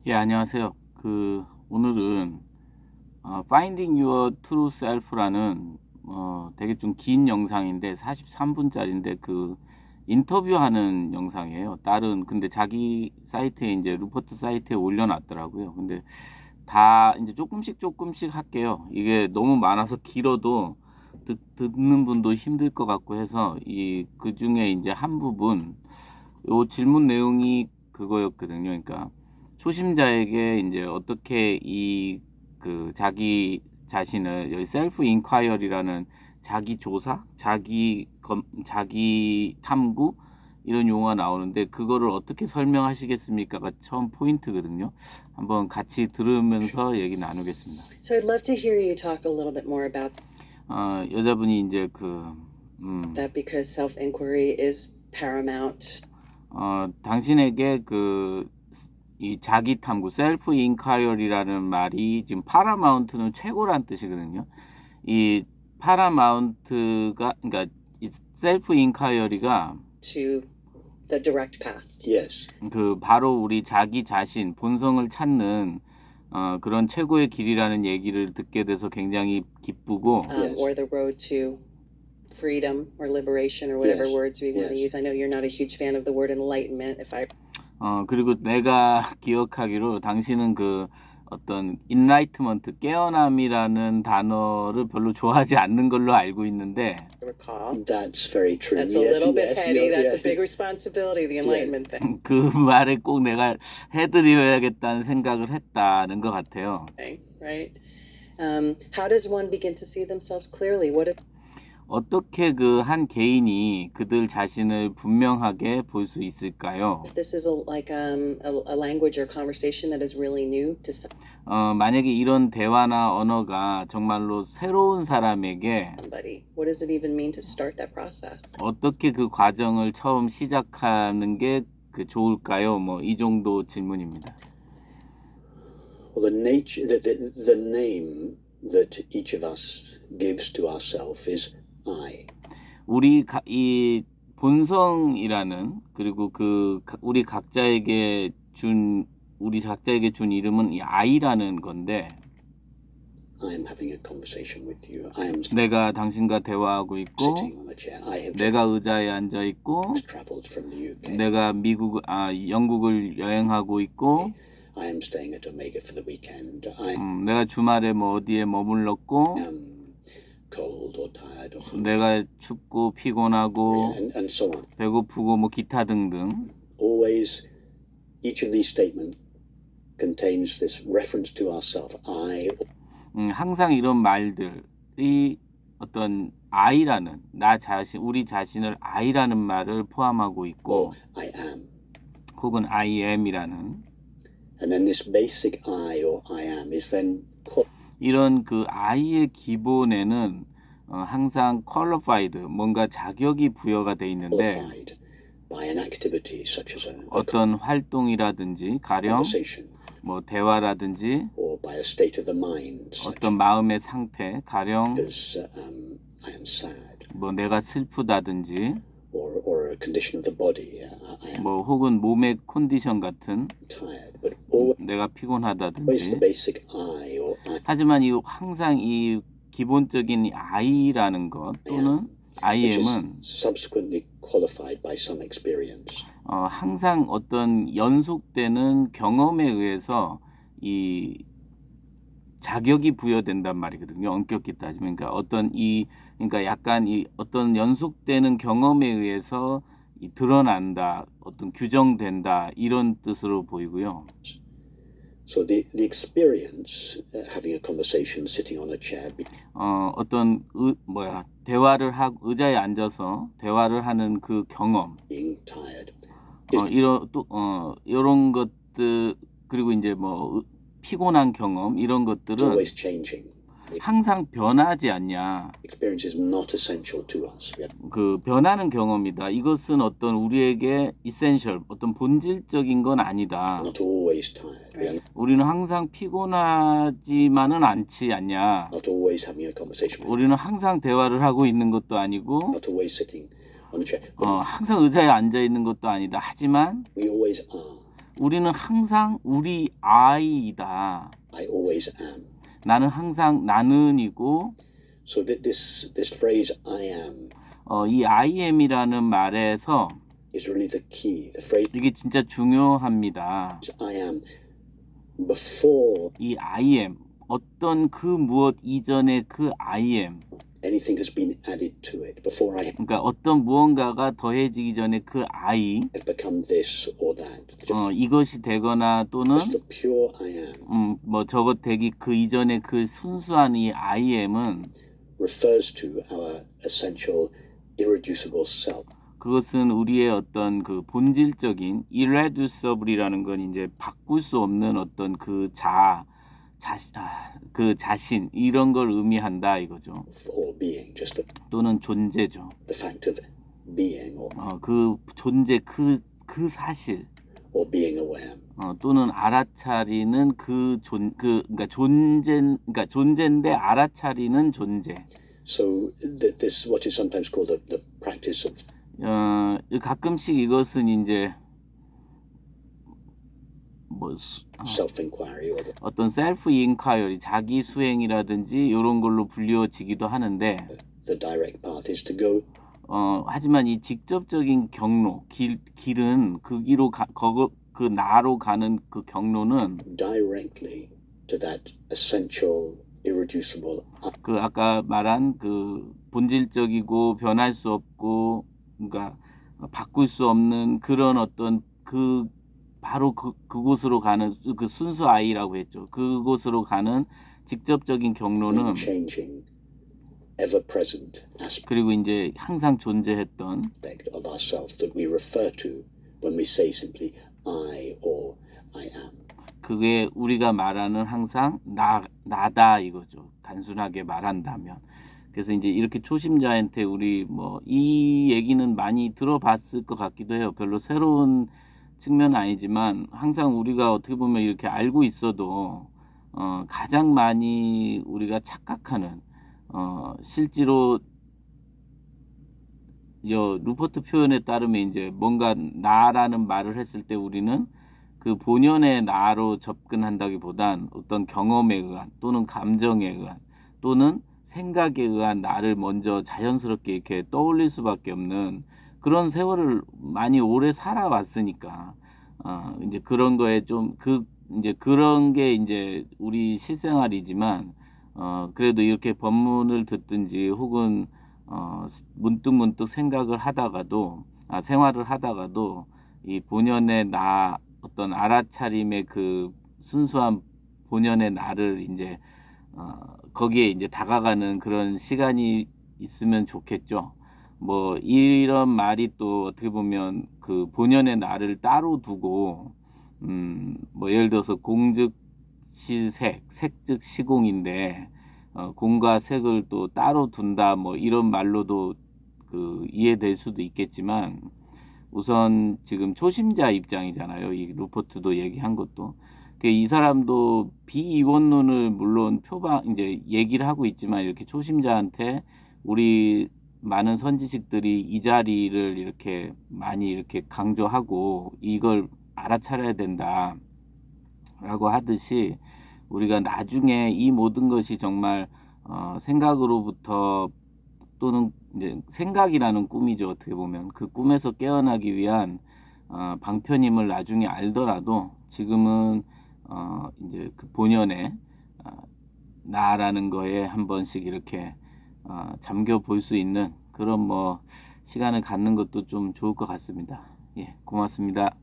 예, 안녕하세요. 오늘은 Finding Your True Self라는 되게 좀 긴 영상인데 43분짜리인데 인터뷰하는 영상이에요. 근데 자기 사이트에 이제 루퍼트 사이트에 올려놨더라고요. 근데 다 이제 조금씩 할게요. 이게 너무 많아서 길어도 듣는 분도 힘들 것 같고 해서 그 중에 이제 한 부분 요 질문 내용이 그거였거든요. 그러니까 초심자에게 이제 어떻게 자기 자신을 여기 셀프 인콰이어리라는 자기 조사, 자기 탐구 이런 용어가 나오는데 그거를 어떻게 설명하시겠습니까가 처음 포인트거든요. 한번 같이 들으면서 얘기 나누겠습니다. So I'd love to hear you talk a little bit more about 여자분이 이제 that because self-inquiry is paramount. 당신에게 이 자기 탐구, 셀프 인콰이어리라는 말이 지금 파라마운트는 최고란 뜻이거든요. 이 파라마운트가, 그러니까 이 셀프 인콰이어리가 To the direct path. Yes. 바로 우리 자기 자신, 본성을 찾는 그런 최고의 길이라는 얘기를 듣게 돼서 굉장히 기쁘고, Yes. Or the road to freedom or liberation or whatever Yes. words we want to Yes. use. I know you're not a huge fan of the word enlightenment. 그리고 내가 기억하기로 당신은 어떤 enlightenment, 깨어남이라는 단어를 별로 좋아하지 않는 걸로 알고 있는데, recall. That's very true. That's a Yes, little bit yes, heady. yes, That's a yes. big responsibility, the enlightenment thing. 그 말을 꼭 내가 해드려야겠다는 생각을 했다는 것 같아요. Right? How does one begin to see themselves clearly? What if 어떻게 한 개인이 그들 자신을 분명하게 볼 수 있을까요? this is a language or conversation that is really new to 만약에 이런 대화나 언어가 정말로 새로운 사람에게 somebody? What does it even mean to start that process? 어떻게 그 과정을 처음 시작하는 게 좋을까요? 이 정도 질문입니다. Well, the name that each of us gives to ourselves is I. 이 본성이라는 그리고 우리 각자에게 준 이름은 이 I라는 건데, I am having a conversation with you. I am 내가 당신과 대화하고 있고, sitting on a chair. I have 내가 의자에 앉아 있고, just traveled from the UK. 내가 영국을 여행하고 있고, I am staying at Omega for the weekend. I 내가 주말에 어디에 머물렀고, am cold or tired or hungry, 내가 춥고 피곤하고 and so on. 배고프고 기타 등등. Always, each of these statements contains this reference to ourself. I 항상 이런 말들이 어떤 I라는 우리 자신을 I라는 말을 포함하고 있고, or I am. 혹은 I am이라는 And then this basic I or I am is then 이런 I의 기본에는 항상 qualified, 뭔가 자격이 부여가 돼 있는데, qualified by an activity such as a 어떤 활동이라든지 가령 conversation 대화라든지 or by a state of the mind such 어떤 마음의 상태 가령 as I am sad 내가 슬프다든지 or a condition of the body. I am 혹은 몸의 컨디션 같은 tired. But always 내가 the 피곤하다든지. basic I or I 하지만 항상 이 기본적인 I라는 것 또는 which is IM은 subsequently qualified by some experience. 항상 어떤 연속되는 경험에 의해서 이 자격이 부여된단 말이거든요. 엄격히 따지면 그러니까 약간 어떤 연속되는 경험에 의해서 드러난다, 어떤 규정된다 이런 뜻으로 보이고요. So the experience having a conversation sitting on a chair 어떤 대화를 하고 의자에 앉아서 대화를 하는 그 경험, being tired 이런 것들 그리고 이제 피곤한 경험 이런 is 것들은 always changing. 항상 변하지 않냐. Experience is not essential to us. 변하는 경험이다. 이것은 어떤 우리에게 essential, 어떤 본질적인 건 아니다. Not always tired. We are 우리는 항상 피곤하지만은 않지 않냐. not always having a conversation. 우리는 항상 대화를 하고 있는 것도 아니고, Not always sitting on a chair. 항상 의자에 앉아 있는 것도 아니다. 하지만 We always are. 우리는 항상 우리 I이다. I always am. 나는 항상 나는이고 So this phrase I am 이 I am이라는 말에서 is really the key. The phrase 이게 진짜 중요합니다. I am before 이 I am 어떤 그 무엇 이전의 그 I am anything has been added to it, before I 그러니까 어떤 무언가가 더해지기 전에 그 I have become this or that. 이것이 되거나 또는 Just the pure I am 뭐 저것 되기 그 이전에 그 순수한 이 I am은 refers to our essential irreducible self. 그것은 우리의 어떤 그 본질적인 irreducible이라는 건 이제 바꿀 수 없는 어떤 그 그 자신 이런 걸 의미한다 이거죠. Or being, just 또는 존재죠. the fact of being 그 존재 그 사실 or being aware. 또는 알아차리는 그러니까 존재인데 알아차리는 존재. So this what is sometimes called the practice of 가끔씩 이것은 이제 뭐 self-inquiry or 어떤 셀프 인콰이어리 자기 수행이라든지 이런 걸로 불리워지기도 하는데 the direct path is to go 하지만 이 직접적인 경로 길은 그 길로 그 나로 가는 그 경로는 directly to that essential irreducible 그 아까 말한 그 본질적이고 변할 수 없고 그러니까 바꿀 수 없는 그런 어떤 그 바로 그곳으로 가는 그 순수 아이라고 했죠. 그곳으로 가는 직접적인 경로는 unchanging, ever-present aspect 그리고 이제 항상 존재했던 of ourselves that we refer to when we say simply I or I am. 그게 우리가 말하는 항상 나다 이거죠. 단순하게 말한다면. 그래서 이제 이렇게 초심자한테 우리 뭐 이 얘기는 많이 들어봤을 것 같기도 해요. 별로 새로운 측면은 아니지만 항상 우리가 어떻게 보면 이렇게 알고 있어도 가장 많이 우리가 착각하는 실제로 루퍼트 표현에 따르면 이제 뭔가 나라는 말을 했을 때 우리는 그 본연의 나로 접근한다기보단 어떤 경험에 의한 또는 감정에 의한 또는 생각에 의한 나를 먼저 자연스럽게 이렇게 떠올릴 수밖에 없는 그런 세월을 많이 오래 살아왔으니까 이제 그런 거에 좀 이제 그런 게 이제 우리 실생활이지만 그래도 이렇게 법문을 듣든지 혹은 문득 생각을 하다가도 생활을 하다가도 이 본연의 나 어떤 알아차림의 그 순수한 본연의 나를 이제 거기에 이제 다가가는 그런 시간이 있으면 좋겠죠. 뭐 이런 말이 또 어떻게 보면 그 본연의 나를 따로 두고 뭐 예를 들어서 공즉시색, 색즉 시공인데 공과 색을 또 따로 둔다 뭐 이런 말로도 그 이해될 수도 있겠지만 우선 지금 초심자 입장이잖아요. 이 루퍼트도 얘기한 것도 이 사람도 비이원론을 물론 이제 얘기를 하고 있지만 이렇게 초심자한테 우리 많은 선지식들이 이 자리를 이렇게 많이 이렇게 강조하고 이걸 알아차려야 된다라고 하듯이 우리가 나중에 이 모든 것이 정말 생각으로부터 또는 이제 생각이라는 꿈이죠. 어떻게 보면 그 꿈에서 깨어나기 위한 방편임을 나중에 알더라도 지금은 이제 그 본연의 나라는 거에 한 번씩 이렇게 잠겨 볼 수 있는 그런 뭐 시간을 갖는 것도 좀 좋을 것 같습니다. 예, 고맙습니다.